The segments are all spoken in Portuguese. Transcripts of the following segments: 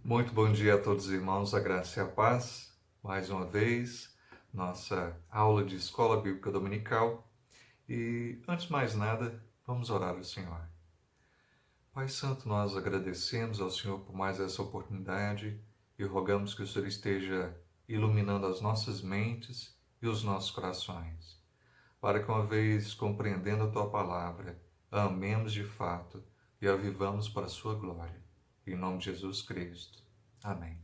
Muito bom dia a todos os irmãos, a graça e a paz. Mais uma vez, nossa aula de Escola Bíblica Dominical. E, antes de mais nada, vamos orar ao Senhor. Pai Santo, nós agradecemos ao Senhor por mais essa oportunidade e rogamos que o Senhor esteja iluminando as nossas mentes e os nossos corações, para que, uma vez compreendendo a Tua palavra, a amemos de fato e a vivamos para a Sua glória. Em nome de Jesus Cristo. Amém.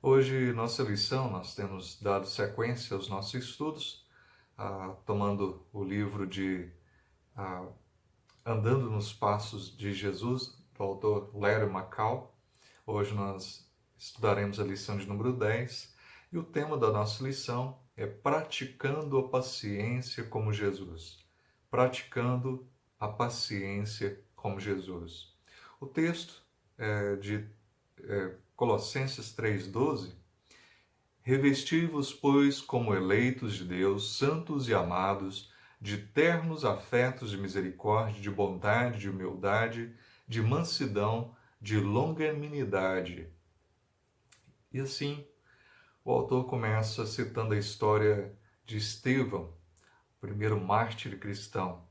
Hoje, nossa lição, nós temos dado sequência aos nossos estudos, tomando o livro de Andando nos Passos de Jesus, do autor Larry McCall. Hoje nós estudaremos a lição de número 10 e o tema da nossa lição é Praticando a Paciência como Jesus. Praticando a Paciência como Jesus. O texto é de Colossenses 3,12: Revesti-vos, pois, como eleitos de Deus, santos e amados, de ternos afetos de misericórdia, de bondade, de humildade, de mansidão, de longanimidade. E assim, o autor começa citando a história de Estevão, o primeiro mártir cristão.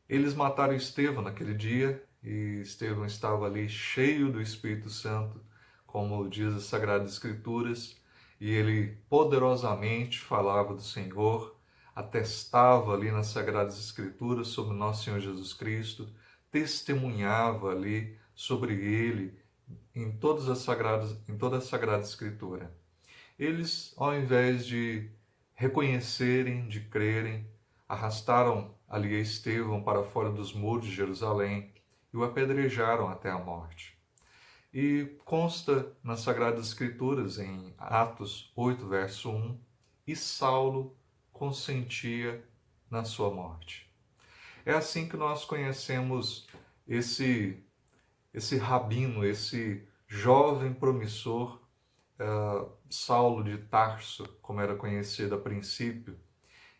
Eles mataram Estevão naquele dia, e Estevão estava ali cheio do Espírito Santo, como diz as Sagradas Escrituras, e ele poderosamente falava do Senhor, atestava ali nas Sagradas Escrituras sobre o nosso Senhor Jesus Cristo, testemunhava ali sobre ele em toda a Sagrada Escritura. Eles, ao invés de reconhecerem, de crerem, arrastaram ali Estevão para fora dos muros de Jerusalém e o apedrejaram até a morte. E consta nas Sagradas Escrituras, em Atos 8, verso 1, e Saulo consentia na sua morte. É assim que nós conhecemos esse rabino, esse jovem promissor, Saulo de Tarso, como era conhecido a princípio,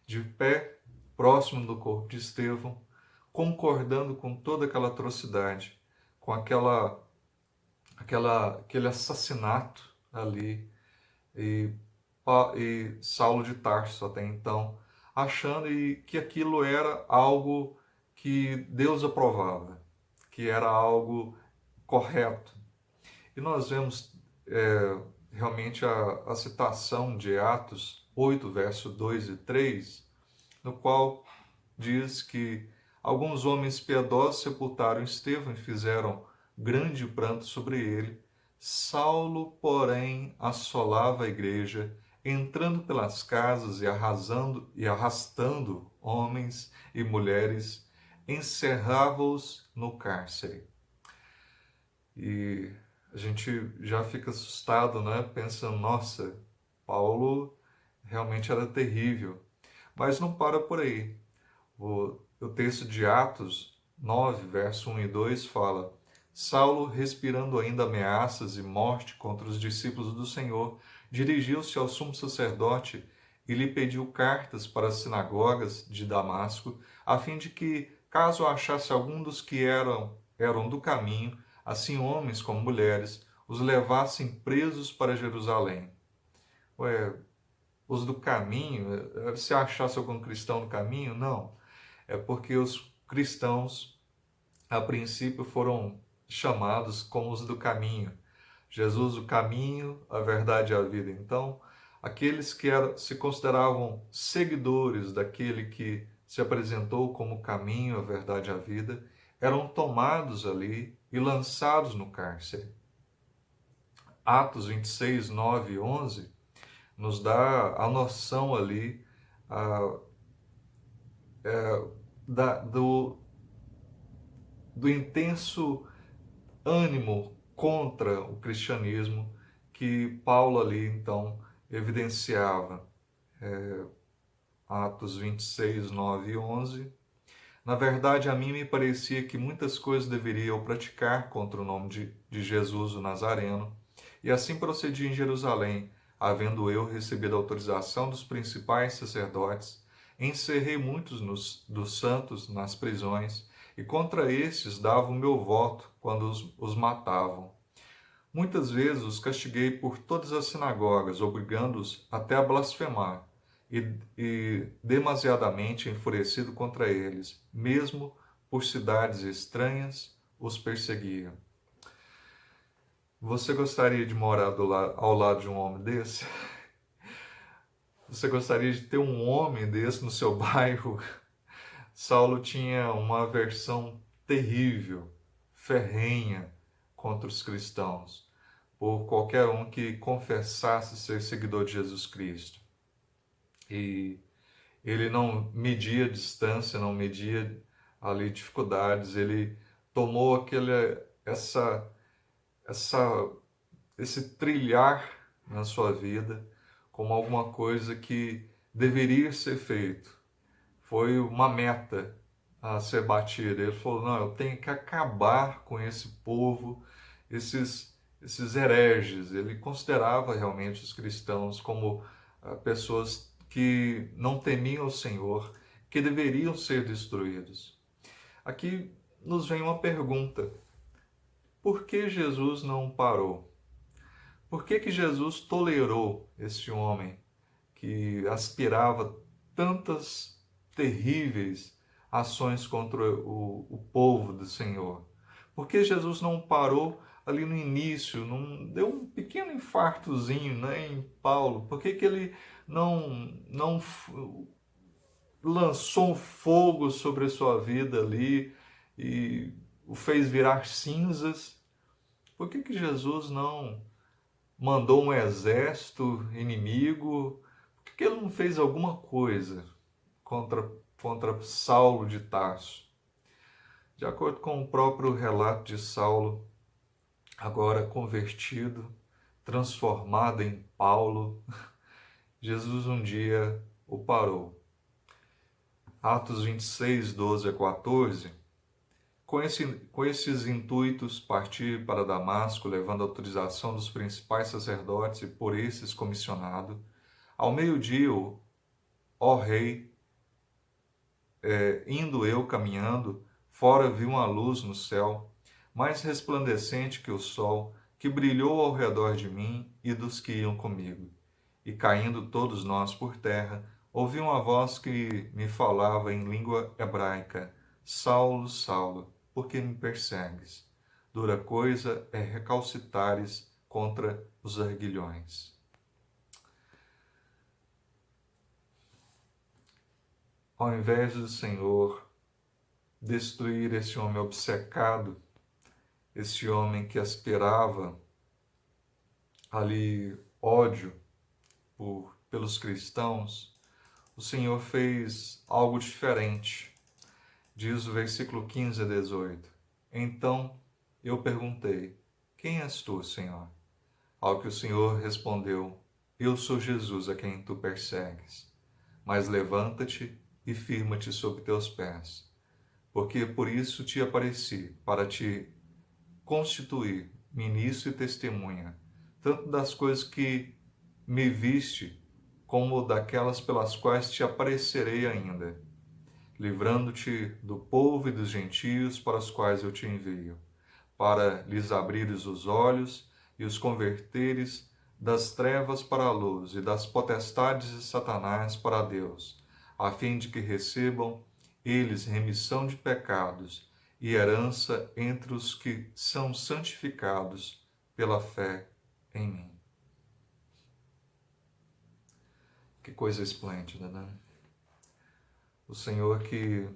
de pé, próximo do corpo de Estevão, concordando com toda aquela atrocidade, com aquele assassinato ali, e Saulo de Tarso até então, achando que aquilo era algo que Deus aprovava, que era algo correto. E nós vemos realmente a citação de Atos 8, verso 2 e 3, no qual diz que alguns homens piedosos sepultaram Estevão e fizeram grande pranto sobre ele. Saulo, porém, assolava a igreja, entrando pelas casas e arrastando homens e mulheres, encerrava-os no cárcere. E a gente já fica assustado, né? Pensando, nossa, Paulo realmente era terrível. Mas não para por aí. O texto de Atos 9, verso 1 e 2 fala: Saulo, respirando ainda ameaças e morte contra os discípulos do Senhor, dirigiu-se ao sumo sacerdote e lhe pediu cartas para as sinagogas de Damasco, a fim de que, caso achasse algum dos que eram do caminho, assim homens como mulheres, os levassem presos para Jerusalém. Ué, os do caminho, se achasse algum cristão no caminho? Não. É porque os cristãos, a princípio, foram chamados como os do caminho. Jesus, o caminho, a verdade e a vida. Então, aqueles que se consideravam seguidores daquele que se apresentou como o caminho, a verdade e a vida, eram tomados ali e lançados no cárcere. Atos 26, 9 e 11 nos dá a noção ali do intenso ânimo contra o cristianismo que Paulo ali então evidenciava. Atos 26, 9 e 11. Na verdade, a mim me parecia que muitas coisas deveria eu praticar contra o nome de Jesus o Nazareno, e assim procedi em Jerusalém, havendo eu recebido a autorização dos principais sacerdotes, encerrei muitos dos santos nas prisões, e contra estes dava o meu voto quando os matavam. Muitas vezes os castiguei por todas as sinagogas, obrigando-os até a blasfemar, e demasiadamente enfurecido contra eles, mesmo por cidades estranhas, os perseguia. Você gostaria de morar ao lado de um homem desse? Você gostaria de ter um homem desse no seu bairro? Saulo tinha uma aversão terrível, ferrenha contra os cristãos, por qualquer um que confessasse ser seguidor de Jesus Cristo. E ele não media distância, não media ali dificuldades, ele tomou essa, essa, esse trilhar na sua vida como alguma coisa que deveria ser feito. Foi uma meta a ser batida. Ele falou, não, eu tenho que acabar com esse povo, esses hereges. Ele considerava realmente os cristãos como pessoas que não temiam o Senhor, que deveriam ser destruídos. Aqui nos vem uma pergunta: por que Jesus não parou? Por que Jesus tolerou esse homem que aspirava tantas terríveis ações contra o povo do Senhor? Por que Jesus não parou ali no início, não deu um pequeno infartozinho, né, em Paulo? Por que ele não lançou um fogo sobre a sua vida ali e o fez virar cinzas? Por que Jesus não mandou um exército inimigo? Por que ele não fez alguma coisa contra Saulo de Tarso? De acordo com o próprio relato de Saulo, agora convertido, transformado em Paulo, Jesus um dia o parou. Atos 26, 12 a 14. Com esses intuitos, parti para Damasco, levando a autorização dos principais sacerdotes e por esses comissionado. Ao meio-dia, ó rei, indo eu caminhando, fora vi uma luz no céu, mais resplandecente que o sol, que brilhou ao redor de mim e dos que iam comigo. E caindo todos nós por terra, ouvi uma voz que me falava em língua hebraica: Saulo, Saulo, por que me persegues? Dura coisa é recalcitares contra os arguilhões. Ao invés do Senhor destruir esse homem obcecado, esse homem que aspirava ali ódio pelos cristãos, o Senhor fez algo diferente. Diz o versículo 15 a 18. Então eu perguntei: quem és tu, Senhor? Ao que o Senhor respondeu: eu sou Jesus a quem tu persegues. Mas levanta-te e firma-te sobre teus pés, porque por isso te apareci, para te constituir ministro e testemunha, tanto das coisas que me viste, como daquelas pelas quais te aparecerei ainda, livrando-te do povo e dos gentios para os quais eu te envio, para lhes abrires os olhos e os converteres das trevas para a luz e das potestades de Satanás para Deus, a fim de que recebam eles remissão de pecados e herança entre os que são santificados pela fé em mim. Que coisa esplêndida, né? O Senhor que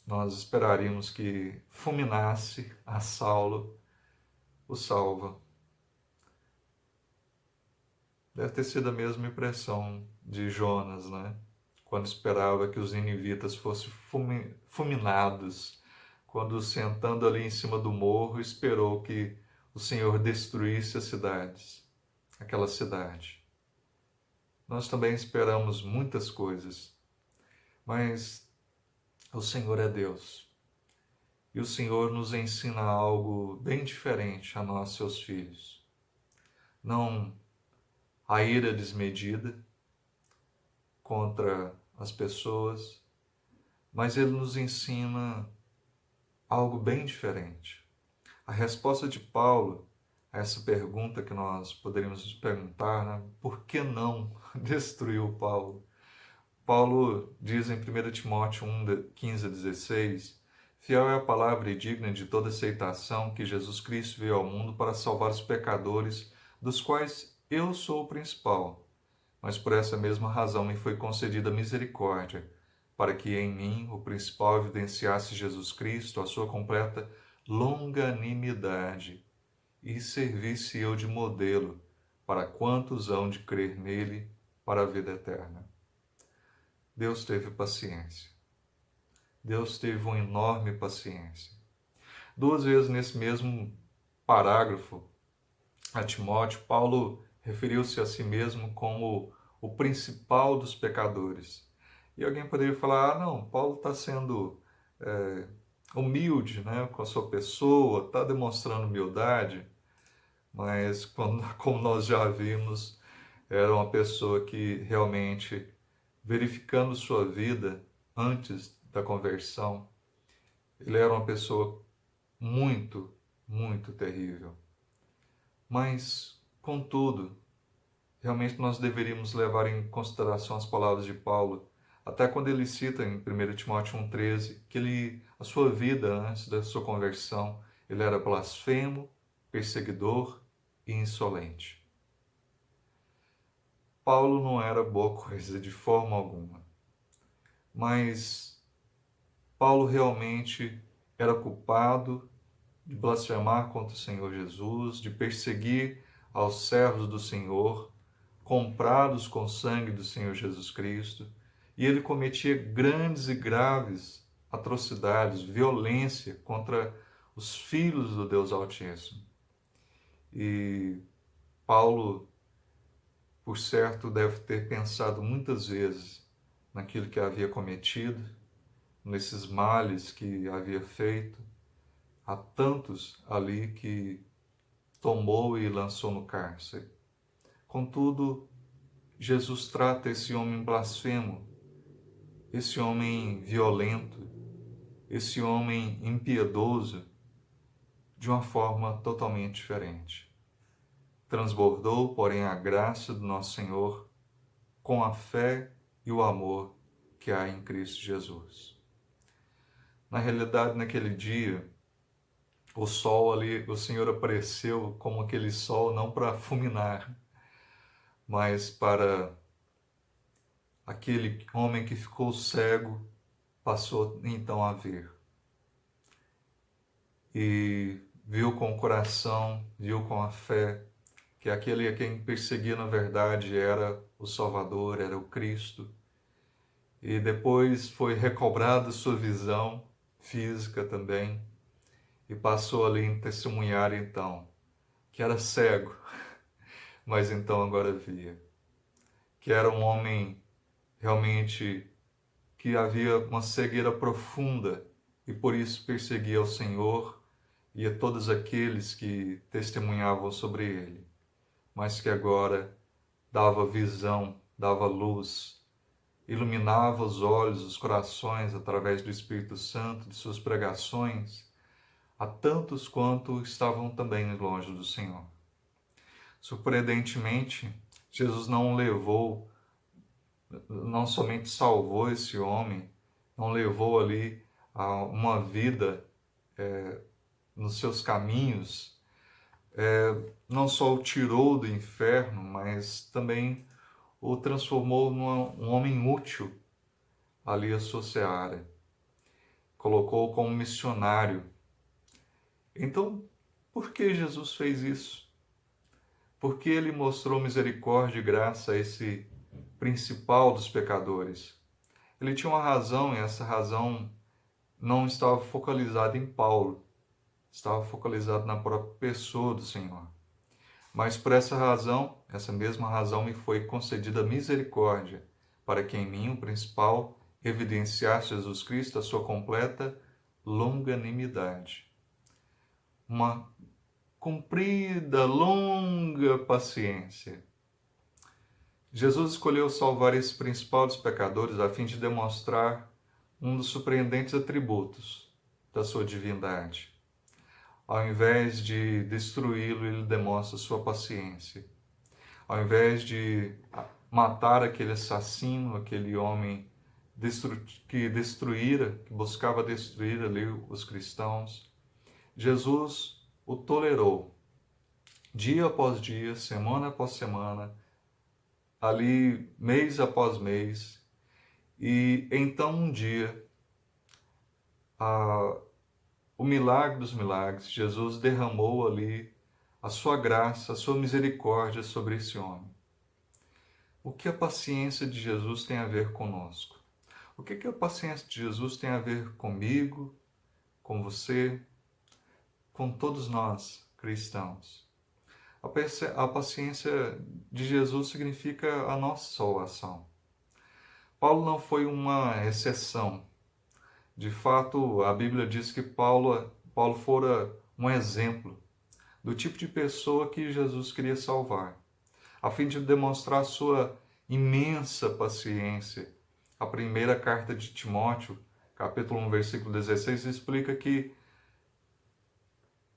nós esperaríamos que fulminasse a Saulo, o salva. Deve ter sido a mesma impressão de Jonas, né? Quando esperava que os ninivitas fossem fulminados, quando sentando ali em cima do morro, esperou que o Senhor destruísse as cidades, aquela cidade. Nós também esperamos muitas coisas, mas o Senhor é Deus. E o Senhor nos ensina algo bem diferente a nós, seus filhos. Não a ira desmedida contra as pessoas, mas Ele nos ensina algo bem diferente. A resposta de Paulo a essa pergunta que nós poderíamos nos perguntar, né? Por que não destruiu Paulo? Paulo diz em 1 Timóteo 1, 15 a 16, fiel é a palavra e digna de toda aceitação que Jesus Cristo veio ao mundo para salvar os pecadores, dos quais eu sou o principal. Mas por essa mesma razão me foi concedida misericórdia, para que em mim, o principal, evidenciasse Jesus Cristo, a sua completa longanimidade, e servisse eu de modelo para quantos hão de crer nele para a vida eterna. Deus teve paciência. Deus teve uma enorme paciência. 2 vezes nesse mesmo parágrafo, a Timóteo, Paulo referiu-se a si mesmo como o principal dos pecadores. E alguém poderia falar, não, Paulo está sendo humilde, né, com a sua pessoa, está demonstrando humildade, mas como nós já vimos, era uma pessoa que realmente, verificando sua vida antes da conversão, ele era uma pessoa muito, muito terrível. Mas, contudo, realmente nós deveríamos levar em consideração as palavras de Paulo, até quando ele cita em 1 Timóteo 1,13, que a sua vida antes da sua conversão, ele era blasfemo, perseguidor e insolente. Paulo não era boa coisa de forma alguma, mas Paulo realmente era culpado de blasfemar contra o Senhor Jesus, de perseguir aos servos do Senhor, comprados com o sangue do Senhor Jesus Cristo, e ele cometia grandes e graves atrocidades, violência contra os filhos do Deus Altíssimo. E Paulo, por certo, deve ter pensado muitas vezes naquilo que havia cometido, nesses males que havia feito. Há tantos ali que tomou e lançou no cárcere. Contudo, Jesus trata esse homem blasfemo, esse homem violento, esse homem impiedoso, de uma forma totalmente diferente. Transbordou, porém, a graça do nosso Senhor com a fé e o amor que há em Cristo Jesus. Na realidade, naquele dia, o sol ali, o Senhor apareceu como aquele sol não para fulminar, mas para aquele homem que ficou cego, passou então a ver. E viu com o coração, viu com a fé, que aquele a quem perseguia na verdade era o Salvador, era o Cristo. E depois foi recobrada sua visão física também, e passou ali em testemunhar então, que era cego, mas então agora via. Que era um homem realmente que havia uma cegueira profunda e por isso perseguia o Senhor e a todos aqueles que testemunhavam sobre ele, mas que agora dava visão, dava luz, iluminava os olhos, os corações através do Espírito Santo, de suas pregações, a tantos quanto estavam também longe do Senhor. Surpreendentemente, Jesus não somente salvou esse homem, não levou ali a uma vida nos seus caminhos, não só o tirou do inferno, mas também o transformou num homem útil ali à sua seara. Colocou como missionário. Então, por que Jesus fez isso? Porque ele mostrou misericórdia e graça a esse principal dos pecadores. Ele tinha uma razão, e essa razão não estava focalizada em Paulo, estava focalizada na própria pessoa do Senhor. Mas por essa razão, essa mesma razão, me foi concedida misericórdia, para que em mim, o principal, evidenciasse Jesus Cristo a sua completa longanimidade. Uma comprida, longa paciência. Jesus escolheu salvar esse principal dos pecadores a fim de demonstrar um dos surpreendentes atributos da sua divindade. Ao invés de destruí-lo, ele demonstra sua paciência. Ao invés de matar aquele assassino, aquele homem que buscava destruir ali os cristãos, Jesus o tolerou, dia após dia, semana após semana, ali mês após mês, e então um dia, o milagre dos milagres, Jesus derramou ali a sua graça, a sua misericórdia sobre esse homem. O que a paciência de Jesus tem a ver conosco? O que a paciência de Jesus tem a ver comigo, com você, com todos nós cristãos? A paciência de Jesus significa a nossa salvação. Paulo não foi uma exceção. De fato, a Bíblia diz que Paulo fora um exemplo do tipo de pessoa que Jesus queria salvar, a fim de demonstrar sua imensa paciência. A primeira carta de Timóteo, capítulo 1, versículo 16, explica que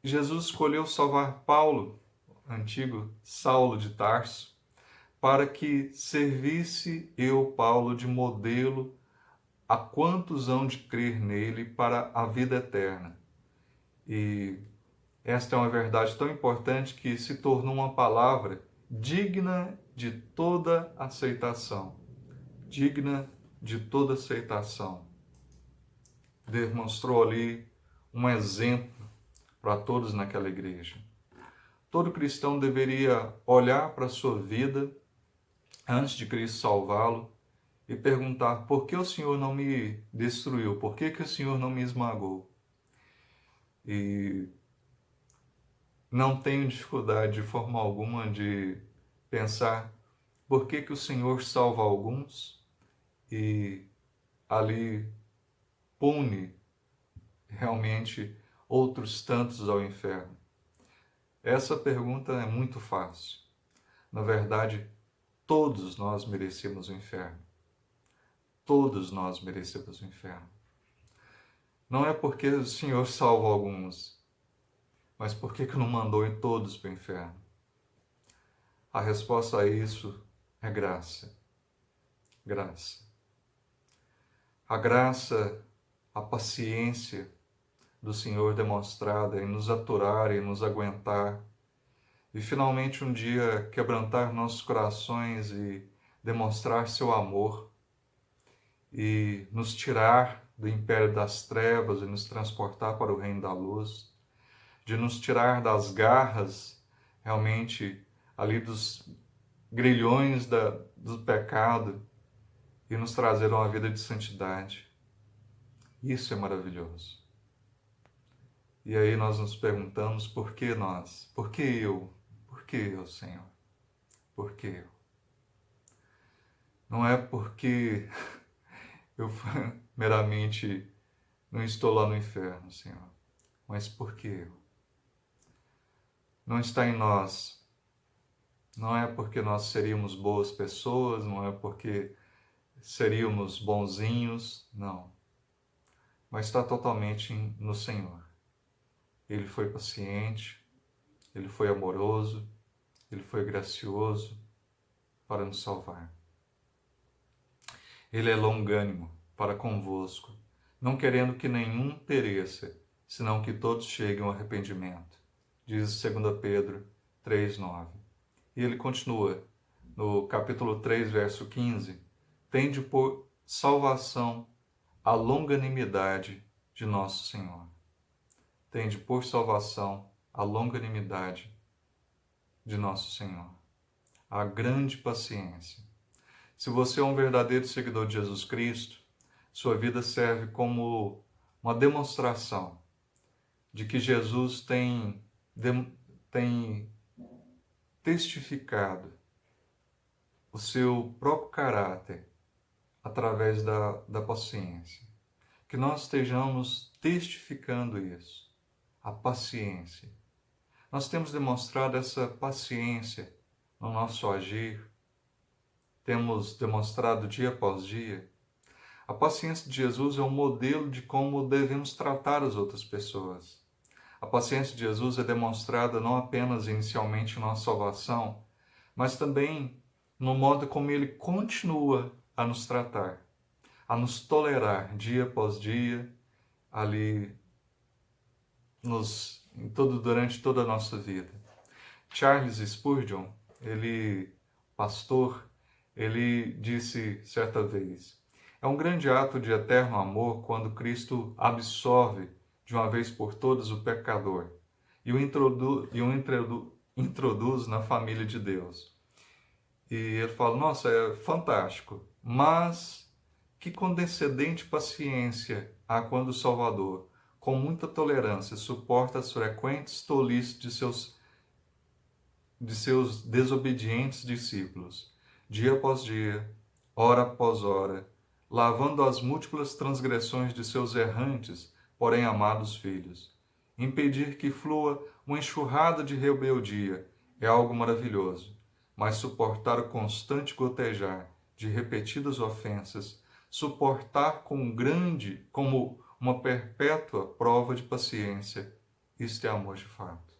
Jesus escolheu salvar Paulo, antigo Saulo de Tarso, para que servisse eu, Paulo, de modelo a quantos hão de crer nele para a vida eterna. E esta é uma verdade tão importante que se tornou uma palavra digna de toda aceitação. Digna de toda aceitação. Demonstrou ali um exemplo para todos naquela igreja. Todo cristão deveria olhar para a sua vida antes de Cristo salvá-lo e perguntar: por que o Senhor não me destruiu? Por que o Senhor não me esmagou? E não tenho dificuldade de forma alguma de pensar por que o Senhor salva alguns e ali pune realmente outros tantos ao inferno. Essa pergunta é muito fácil. Na verdade, todos nós merecemos o inferno. Todos nós merecemos o inferno. Não é porque o Senhor salva alguns, mas por que não mandou em todos para o inferno? A resposta a isso é graça. Graça. A graça, a paciência do Senhor demonstrada em nos aturar e nos aguentar, e finalmente um dia quebrantar nossos corações e demonstrar seu amor, e nos tirar do império das trevas e nos transportar para o reino da luz, de nos tirar das garras, realmente, ali dos grilhões do pecado e nos trazer uma vida de santidade. Isso é maravilhoso. E aí nós nos perguntamos, por que nós? Por que eu? Por que eu, Senhor? Por que eu? Não é porque eu meramente não estou lá no inferno, Senhor, mas porque eu? Não está em nós. Não é porque nós seríamos boas pessoas, não é porque seríamos bonzinhos, não. Mas está totalmente no Senhor. Ele foi paciente, Ele foi amoroso, Ele foi gracioso para nos salvar. Ele é longânimo para convosco, não querendo que nenhum pereça, senão que todos cheguem ao arrependimento. Diz 2 Pedro 3,9. E ele continua no capítulo 3, verso 15: tende por salvação a longanimidade de nosso Senhor. Tende por salvação a longanimidade de nosso Senhor. A grande paciência. Se você é um verdadeiro seguidor de Jesus Cristo, sua vida serve como uma demonstração de que Jesus tem testificado o seu próprio caráter através da paciência. Que nós estejamos testificando isso, a paciência. Nós temos demonstrado essa paciência no nosso agir, temos demonstrado dia após dia. A paciência de Jesus é um modelo de como devemos tratar as outras pessoas. A paciência de Jesus é demonstrada não apenas inicialmente em nossa salvação, mas também no modo como ele continua a nos tratar, a nos tolerar dia após dia, ali durante toda a nossa vida. Charles Spurgeon, pastor, ele disse certa vez: é um grande ato de eterno amor quando Cristo absorve de uma vez por todas o pecador e introduz na família de Deus. E ele fala: nossa, é fantástico, mas que condescendente paciência há quando o Salvador, com muita tolerância, suporta as frequentes tolices de seus desobedientes discípulos, dia após dia, hora após hora, lavando as múltiplas transgressões de seus errantes, porém amados filhos. Impedir que flua uma enxurrada de rebeldia é algo maravilhoso, mas suportar o constante gotejar de repetidas ofensas, suportar como uma perpétua prova de paciência, isto é amor de fato.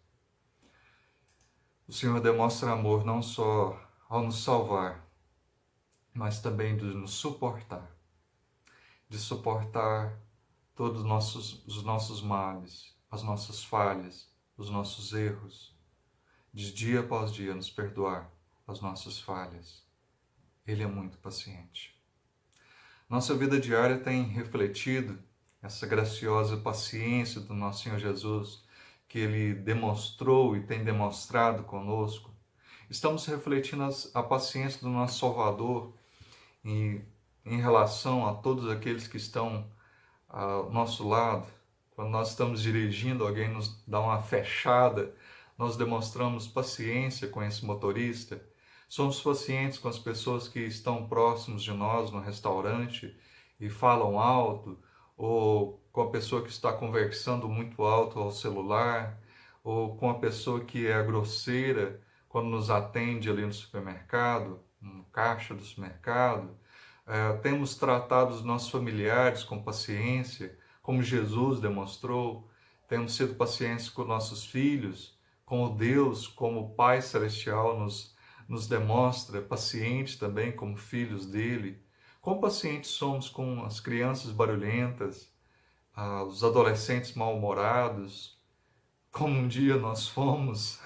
O Senhor demonstra amor não só ao nos salvar, mas também de nos suportar, de suportar todos os nossos males, as nossas falhas, os nossos erros, de dia após dia nos perdoar as nossas falhas. Ele é muito paciente. Nossa vida diária tem refletido essa graciosa paciência do nosso Senhor Jesus, que Ele demonstrou e tem demonstrado conosco. Estamos refletindo a paciência do nosso Salvador em relação a todos aqueles que estão ao nosso lado. Quando nós estamos dirigindo, alguém nos dá uma fechada, nós demonstramos paciência com esse motorista. Somos pacientes com as pessoas que estão próximos de nós no restaurante e falam alto, ou com a pessoa que está conversando muito alto ao celular, ou com a pessoa que é grosseira quando nos atende ali no supermercado, no caixa do supermercado. Temos tratado os nossos familiares com paciência, como Jesus demonstrou. Temos sido pacientes com nossos filhos, como Deus, como Pai Celestial nos demonstra, paciente também como filhos dele. Quão pacientes somos com as crianças barulhentas, os adolescentes mal-humorados, como um dia nós fomos,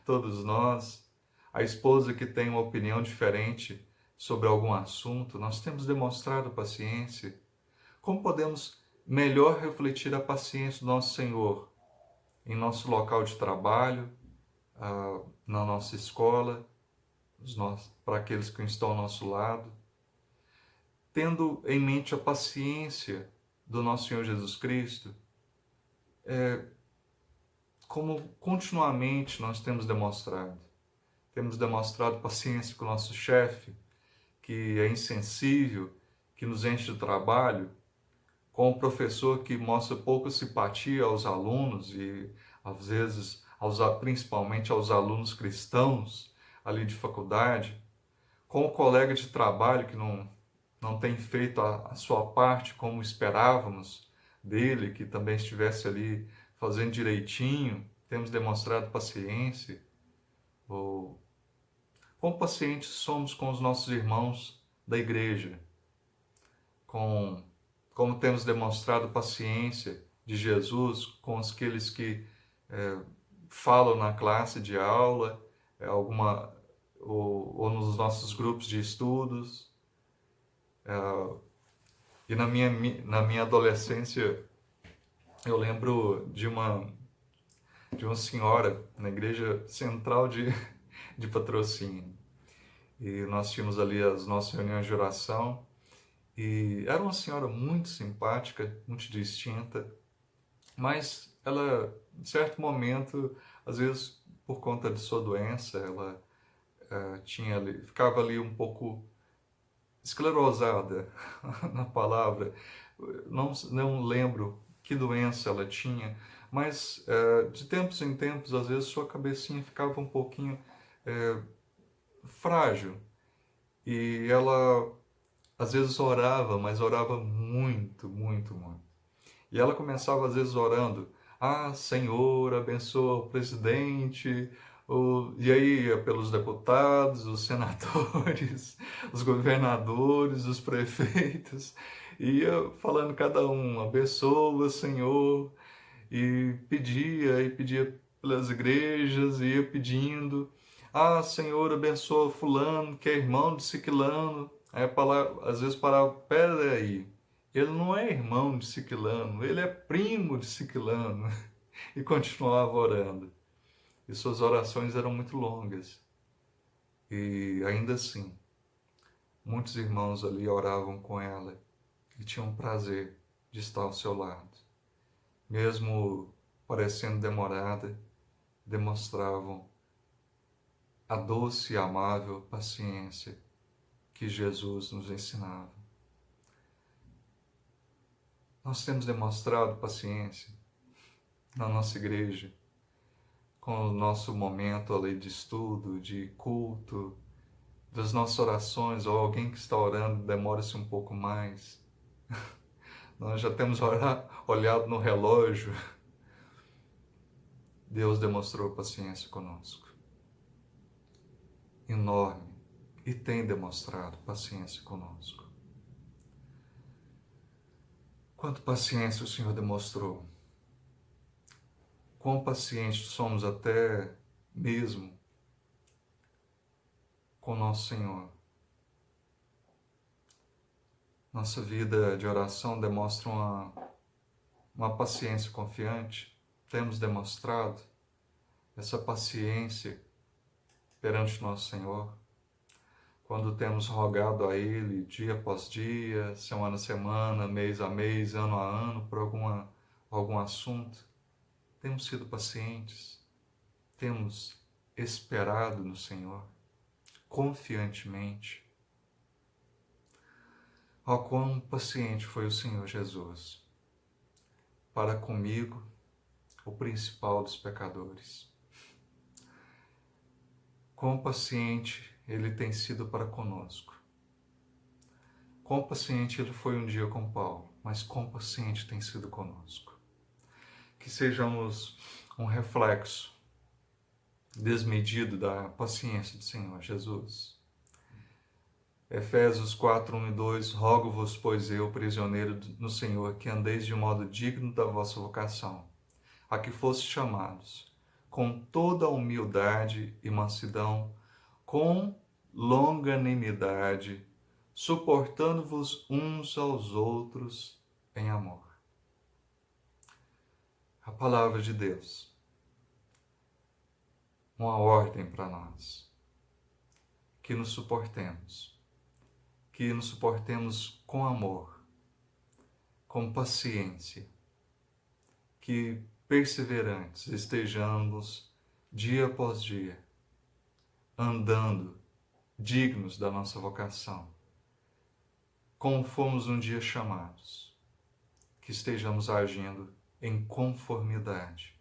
todos nós, a esposa que tem uma opinião diferente sobre algum assunto, nós temos demonstrado paciência. Como podemos melhor refletir a paciência do nosso Senhor em nosso local de trabalho, na nossa escola, para aqueles que estão ao nosso lado, tendo em mente a paciência do nosso Senhor Jesus Cristo, como continuamente nós temos demonstrado. Temos demonstrado paciência com o nosso chefe, que é insensível, que nos enche de trabalho, com o professor que mostra pouca simpatia aos alunos e, às vezes, principalmente aos alunos cristãos ali de faculdade, com o colega de trabalho que não tem feito a sua parte como esperávamos dele, que também estivesse ali fazendo direitinho, temos demonstrado paciência. Quão pacientes somos com os nossos irmãos da igreja, como temos demonstrado paciência de Jesus com aqueles que falam na classe de aula, ou nos nossos grupos de estudos. E na minha adolescência, eu lembro de uma senhora na igreja central de Patrocínio. E nós tínhamos ali as nossas reuniões de oração. E era uma senhora muito simpática, muito distinta, mas ela, em certo momento, às vezes por conta de sua doença, ela ficava ali um pouco esclerosada na palavra. Não lembro que doença ela tinha, mas de tempos em tempos, às vezes sua cabecinha ficava um pouquinho frágil. E ela às vezes orava, mas orava muito, muito, muito. E ela começava às vezes orando: Ah, Senhor, abençoa o presidente, e aí ia pelos deputados, os senadores, os governadores, os prefeitos, ia falando cada um, abençoa, Senhor, e pedia pelas igrejas, ia pedindo, ah, Senhor, abençoa fulano, que é irmão de ciclano. Aí a palavra, às vezes parava, pera aí, ele não é irmão de ciclano, ele é primo de ciclano. E continuava orando. E suas orações eram muito longas. E ainda assim, muitos irmãos ali oravam com ela e tinham prazer de estar ao seu lado. Mesmo parecendo demorada, demonstravam a doce e amável paciência que Jesus nos ensinava. Nós temos demonstrado paciência na nossa igreja, com o nosso momento ali de estudo, de culto, das nossas orações, ou alguém que está orando demora-se um pouco mais. Nós já temos olhado no relógio. Deus demonstrou paciência conosco, enorme, e tem demonstrado paciência conosco. Quanta paciência o Senhor demonstrou. Quão pacientes somos até mesmo com nosso Senhor. Nossa vida de oração demonstra uma paciência confiante. Temos demonstrado essa paciência perante nosso Senhor, quando temos rogado a Ele dia após dia, semana a semana, mês a mês, ano a ano, por algum assunto. Temos sido pacientes, temos esperado no Senhor, confiantemente. Ó, quão paciente foi o Senhor Jesus para comigo, o principal dos pecadores. Quão paciente Ele tem sido para conosco. Quão paciente Ele foi um dia com Paulo, mas quão paciente tem sido conosco. Que sejamos um reflexo desmedido da paciência do Senhor Jesus. Efésios 4, 1 e 2, rogo-vos, pois eu, prisioneiro no Senhor, que andeis de modo digno da vossa vocação, a que fostes chamados, com toda a humildade e mansidão, com longanimidade, suportando-vos uns aos outros em amor. A palavra de Deus, uma ordem para nós, que nos suportemos com amor, com paciência, que perseverantes estejamos dia após dia, andando dignos da nossa vocação, como fomos um dia chamados, que estejamos agindo em conformidade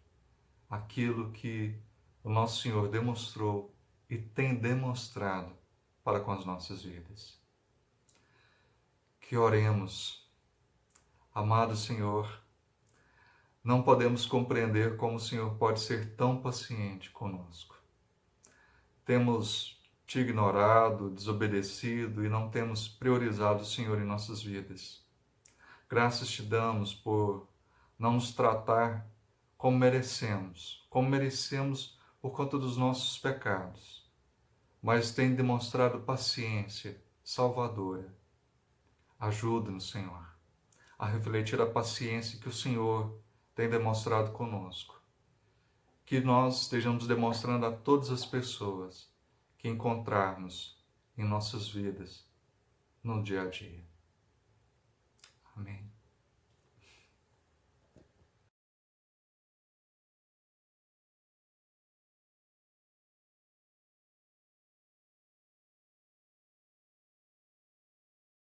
àquilo que o nosso Senhor demonstrou e tem demonstrado para com as nossas vidas. Que oremos. Amado Senhor, não podemos compreender como o Senhor pode ser tão paciente conosco. Temos te ignorado, desobedecido e não temos priorizado o Senhor em nossas vidas. Graças te damos por não nos tratar como merecemos por conta dos nossos pecados, mas tem demonstrado paciência salvadora. Ajuda-nos, Senhor, a refletir a paciência que o Senhor tem demonstrado conosco. Que nós estejamos demonstrando a todas as pessoas que encontrarmos em nossas vidas no dia a dia. Amém.